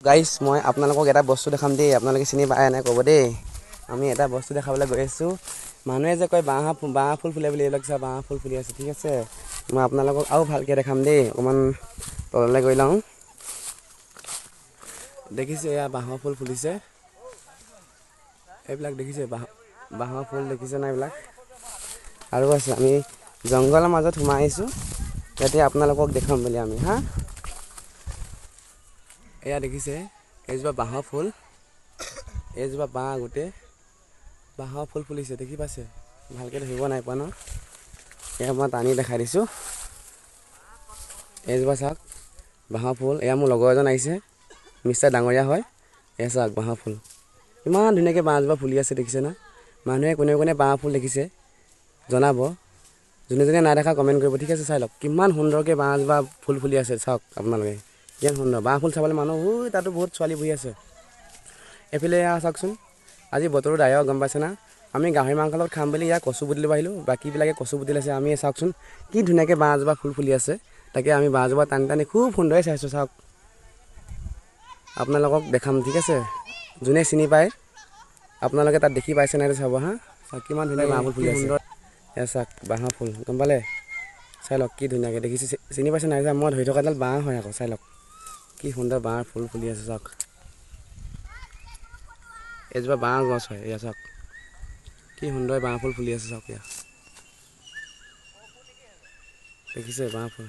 গাইছ মই আপোনালোকক এটা বস্তু দেখাম দেই আপোনালোকে চিনি পায় নাই ক'ব দেই আমি এটা বস্তু দেখাবলৈ গৈ আছোঁ মানুহে যে কয় বাঁহ ফুল ফুলে বুলি এইবিলাক চাই বাঁহ ফুল ফুলি আছে ঠিক আছে মই আপোনালোকক আৰু ভালকৈ দেখাম দেই অকণমান তললৈ গৈ লওঁ দেখিছে এয়া বাঁহৰ ফুল ফুলিছে এইবিলাক দেখিছে বাঁহৰ ফুল দেখিছে নাই এইবিলাক আৰু আছে আমি জংঘলৰ মাজত সোমাই আহিছোঁ ইয়াতে আপোনালোকক দেখাম বুলি আমি হা এয়া দেখিছে এইজোপা বাঁহৰ ফুল এইজোপা বাঁহ গোটেই বাঁহৰ ফুল ফুলিছে দেখি পাইছে ভালকৈ ধৰিব নাই পোৱা ন এয়া মই টানি দেখাই দিছোঁ এইজোপা চাওক বাঁহৰ ফুল এয়া মোৰ লগৰ এজন আহিছে মিষ্টাৰ ডাঙৰীয়া হয় এয়া চাওক বাঁহৰ ফুল ইমান ধুনীয়াকৈ বাঁহজোপা ফুলি আছে দেখিছে না মানুহে কোনে কোনে বাঁহ ফুল দেখিছে জনাব যোনে যোনে নাই দেখা কমেণ্ট কৰিব ঠিক আছে চাই লওক কিমান সুন্দৰকৈ বাঁহজোপা ফুল ফুলি আছে চাওক আপোনালোকে কিমান সুন্দৰ বাঁহ ফুল চাবলৈ মানুহ তাতো বহুত ছোৱালী বহি আছে এইফালে চাওকচোন আজি বতৰো ডাৱৰ গম পাইছে না আমি গাহৰি মাংস লগত খাম বুলি ইয়াৰ কচু বুটলিব আহিলোঁ বাকীবিলাকে কচু বুটলি আছে আমি চাওকচোন কি ধুনীয়াকৈ বাঁহজোপা ফুল ফুলি আছে তাকে আমি বাঁহজোপা টানি টানি খুব সুন্দৰে চাইছোঁ চাওক আপোনালোকক দেখাম ঠিক আছে যোনে চিনি পায় আপোনালোকে তাত দেখি পাইছে নাই চাব হা চাওক কিমান ধুনীয়া বাঁহ ফুল ফুলি আছে এয়া চাওক বাঁহৰ ফুল গম পালে চাই লওক কি ধুনীয়াকৈ দেখিছে চিনি পাইছে নাই মই ধৰি থকাডাল বাঁহ হয় আকৌ চাই লওক কি সুন্দৰ বাঁহৰ ফুল ফুলি আছে চাওক এজোপা বাঁহ গছ হয় এয়া চাওক কি সুন্দৰ বাঁহ ফুল ফুলি আছে চাওক এয়া দেখিছে বাঁহ ফুল